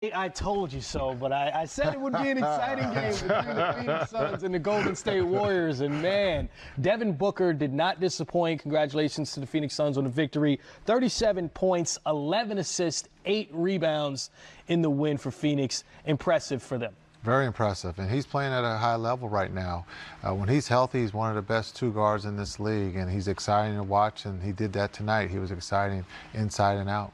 I told you so, but I said it would be an exciting game between the Phoenix Suns and the Golden State Warriors. And, man, Devin Booker did not disappoint. Congratulations to the Phoenix Suns on the victory. 37 points, 11 assists, 8 rebounds in the win for Phoenix. Impressive for them. Very impressive, and he's playing at a high level right now. When he's healthy, he's one of the best two guards in this league, and he's exciting to watch, and he did that tonight. He was exciting inside and out.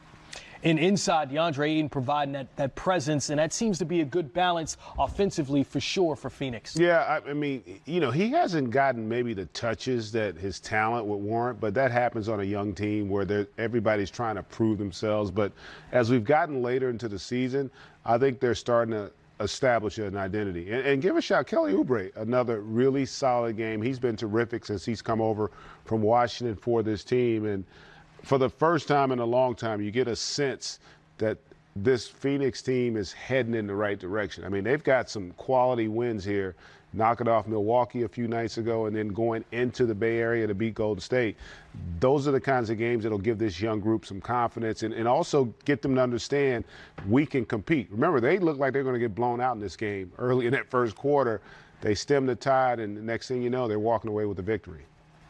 And inside, DeAndre Ayton providing that presence, and that seems to be a good balance offensively for sure for Phoenix. Yeah, I mean, he hasn't gotten maybe the touches that his talent would warrant, but that happens on a young team where everybody's trying to prove themselves. But as we've gotten later into the season, I think they're starting to establish an identity. And give a shout, Kelly Oubre, another really solid game. He's been terrific since he's come over from Washington for this team. And for the first time in a long time, you get a sense that this Phoenix team is heading in the right direction. I mean, they've got some quality wins here, knocking off Milwaukee a few nights ago and then going into the Bay Area to beat Golden State. Those are the kinds of games that will give this young group some confidence and also get them to understand we can compete. Remember, they look like they're going to get blown out in this game early in that first quarter. They stem the tide, and the next thing you know, they're walking away with the victory.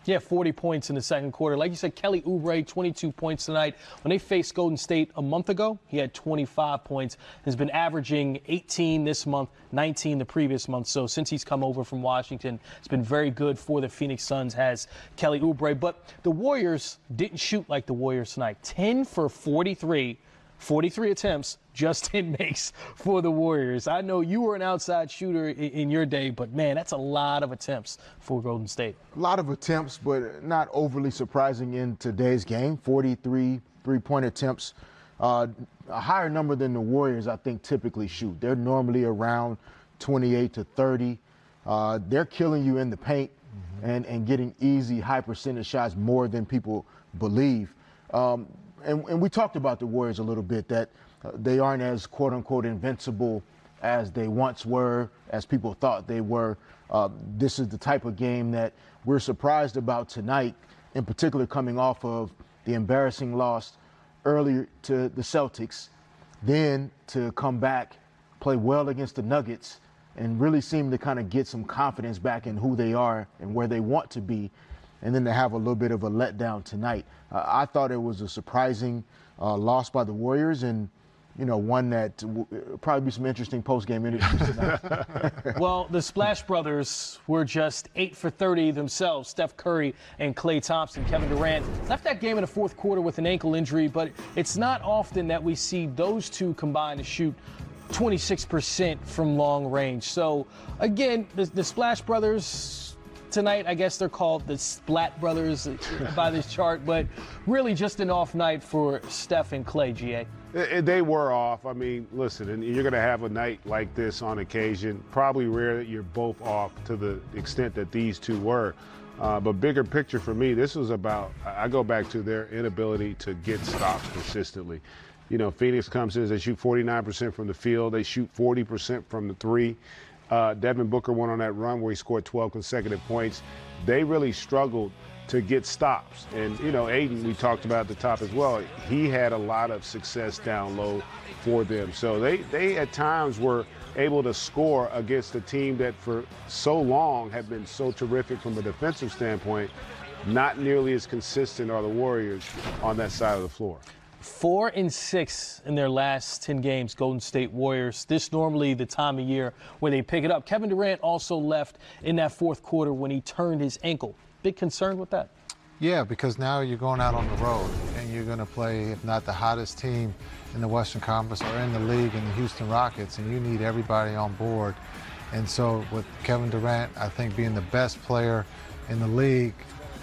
Yeah, 40 points in the second quarter. Like you said, Kelly Oubre, 22 points tonight. When they faced Golden State a month ago, he had 25 points. Has been averaging 18 this month, 19 the previous month. So since he's come over from Washington, it's been very good for the Phoenix Suns, has Kelly Oubre. But the Warriors didn't shoot like the Warriors tonight. 10 for 43. 43 attempts, just 10 makes for the Warriors. I know you were an outside shooter in your day, but, man, that's a lot of attempts for Golden State. A lot of attempts, but not overly surprising in today's game. 43 three-point attempts, a higher number than the Warriors, I think, typically shoot. They're normally around 28 to 30. They're killing you in the paint and getting easy, high-percentage shots more than people believe. And we talked about the Warriors a little bit, that they aren't as quote-unquote invincible as they once were, as people thought they were. This is the type of game that we're surprised about tonight, in particular coming off of the embarrassing loss earlier to the Celtics, then to come back, play well against the Nuggets, and really seem to kind of get some confidence back in who they are and where they want to be, and then to have a little bit of a letdown tonight. I thought it was a surprising loss by the Warriors, and one that probably be some interesting post-game interviews tonight. Well, the Splash Brothers were just 8 for 30 themselves. Steph Curry and Klay Thompson. Kevin Durant left that game in the fourth quarter with an ankle injury, but it's not often that we see those two combine to shoot 26% from long range. So, again, the Splash Brothers tonight, I guess they're called the Splat Brothers by this chart, but really just an off night for Steph and Klay, GA. They were off. I mean, listen, and you're going to have a night like this on occasion. Probably rare that you're both off to the extent that these two were. But bigger picture for me, this was about, I go back to their inability to get stops consistently. Phoenix comes in, they shoot 49% from the field. They shoot 40% from the three. Devin Booker went on that run where he scored 12 consecutive points. They really struggled to get stops. And, Ayton, we talked about at the top as well, he had a lot of success down low for them. So they at times were able to score against a team that for so long had been so terrific from a defensive standpoint. Not nearly as consistent are the Warriors on that side of the floor. 4-6 in their last 10 games, Golden State Warriors. This normally the time of year where they pick it up. Kevin Durant also left in that fourth quarter when he turned his ankle. Big concern with that? Yeah, because now you're going out on the road, and you're going to play, if not the hottest team in the Western Conference or in the league, in the Houston Rockets, and you need everybody on board. And so with Kevin Durant, I think being the best player in the league,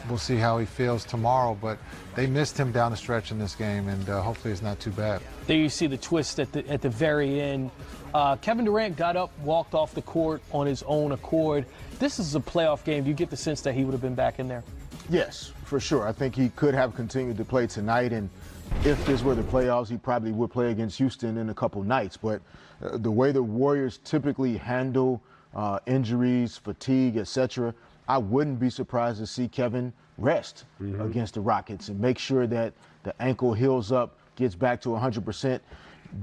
we'll see how he feels tomorrow, but they missed him down the stretch in this game, and hopefully it's not too bad. There you see the twist at the very end. Kevin Durant got up, walked off the court on his own accord. This is a playoff game. Do you get the sense that he would have been back in there? Yes, for sure. I think he could have continued to play tonight, and if this were the playoffs, he probably would play against Houston in a couple nights. But the way the Warriors typically handle injuries, fatigue, etc., I wouldn't be surprised to see Kevin rest against the Rockets and make sure that the ankle heals up, gets back to 100%.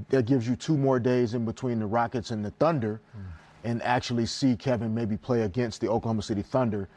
that gives you 2 more days in between the Rockets and the Thunder, and actually see Kevin maybe play against the Oklahoma City Thunder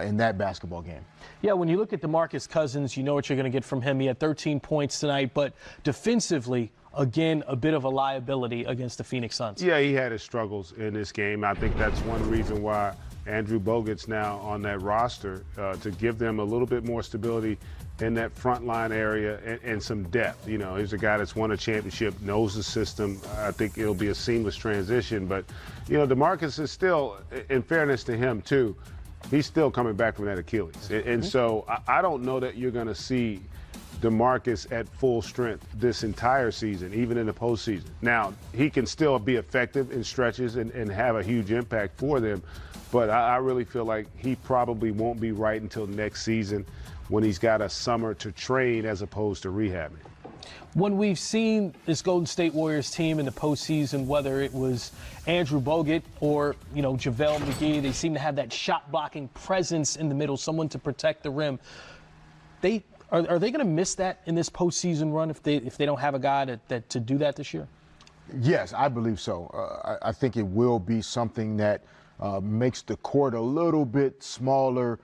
in that basketball game. Yeah, when you look at DeMarcus Cousins, you know what you're going to get from him. He had 13 points tonight, but defensively, again, a bit of a liability against the Phoenix Suns. Yeah, he had his struggles in this game. I think that's one reason why Andrew Bogut's now on that roster, to give them a little bit more stability in that front line area and some depth. You know, he's a guy that's won a championship, knows the system. I think it'll be a seamless transition. But, you know, DeMarcus is still, in fairness to him, too, he's still coming back from that Achilles. And so I don't know that you're going to see DeMarcus at full strength this entire season, even in the postseason. Now, he can still be effective in stretches and have a huge impact for them, but I really feel like he probably won't be right until next season when he's got a summer to train as opposed to rehabbing. When we've seen this Golden State Warriors team in the postseason, whether it was Andrew Bogut or, you know, JaVale McGee, they seem to have that shot-blocking presence in the middle, someone to protect the rim. Are they going to miss that in this postseason run if they don't have a guy to do that this year? Yes, I believe so. I think it will be something that makes the court a little bit smaller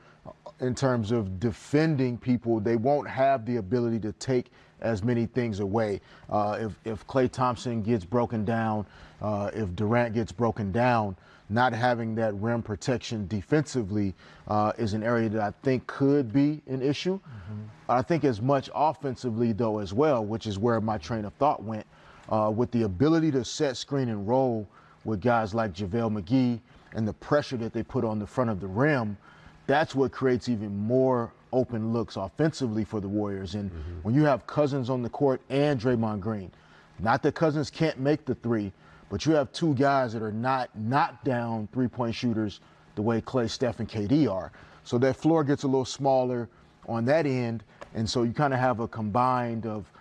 in terms of defending people. They won't have the ability to take as many things away. If Klay Thompson gets broken down, if Durant gets broken down, not having that rim protection defensively is an area that I think could be an issue. I think as much offensively, though, as well, which is where my train of thought went, with the ability to set, screen, and roll with guys like JaVale McGee and the pressure that they put on the front of the rim, that's what creates even more open looks offensively for the Warriors. And when you have Cousins on the court and Draymond Green, not that Cousins can't make the three, but you have 2 guys that are not knockdown three-point shooters the way Klay, Steph, and KD are. So that floor gets a little smaller on that end, and so you kind of have a combined of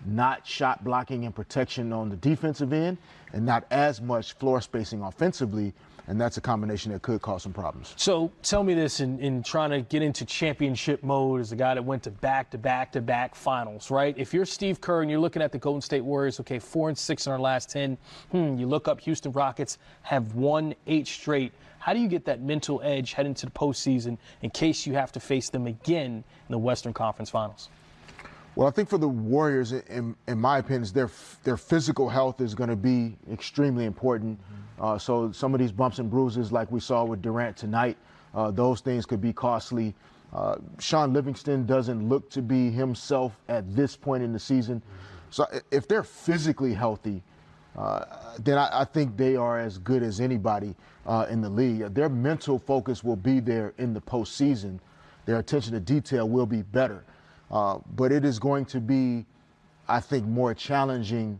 not shot blocking and protection on the defensive end and not as much floor spacing offensively, and that's a combination that could cause some problems. So tell me this, in trying to get into championship mode as a guy that went to back-to-back finals, right? If you're Steve Kerr and you're looking at the Golden State Warriors, okay, 4-6 in our last 10, you look up Houston Rockets have won 8 straight. How do you get that mental edge heading into the postseason in case you have to face them again in the Western Conference Finals? Well, I think for the Warriors, in my opinion, their physical health is going to be extremely important. So some of these bumps and bruises like we saw with Durant tonight, those things could be costly. Sean Livingston doesn't look to be himself at this point in the season. So if they're physically healthy, then I think they are as good as anybody in the league. Their mental focus will be there in the postseason. Their attention to detail will be better. But it is going to be, I think, more challenging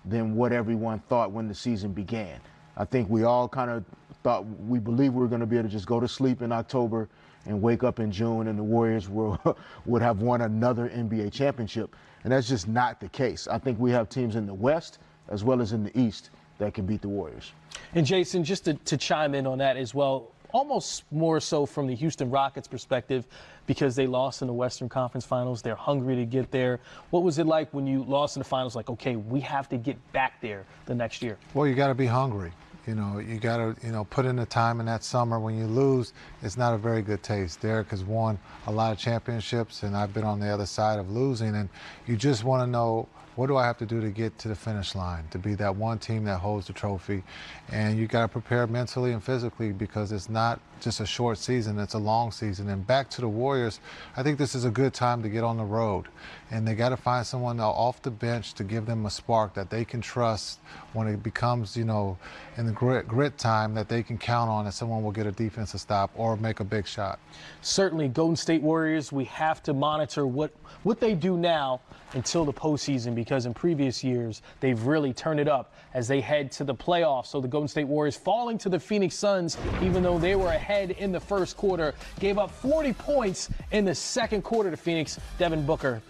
than what everyone thought when the season began. I think we all kind of thought, we believed we were going to be able to just go to sleep in October and wake up in June and the Warriors would have won another NBA championship. And that's just not the case. I think we have teams in the West as well as in the East that can beat the Warriors. And Jason, just to chime in on that as well, almost more so from the Houston Rockets perspective, because they lost in the Western Conference Finals. They're hungry to get there. What was it like when you lost in the finals? Like, okay, we have to get back there the next year. Well, you got to be hungry. You know, you got to, put in the time in that summer. When you lose, it's not a very good taste. Derek has won a lot of championships, and I've been on the other side of losing, and you just want to know, what do I have to do to get to the finish line, to be that one team that holds the trophy? And you got to prepare mentally and physically, because it's not just a short season, it's a long season. And back to the Warriors, I think this is a good time to get on the road. And they got to find someone off the bench to give them a spark that they can trust when it becomes, in the grit time, that they can count on, that someone will get a defensive stop or make a big shot. Certainly, Golden State Warriors, we have to monitor what they do now until the postseason, because in previous years, they've really turned it up as they head to the playoffs. So the Golden State Warriors falling to the Phoenix Suns, even though they were ahead in the first quarter, gave up 40 points in the second quarter to Phoenix. Devin Booker.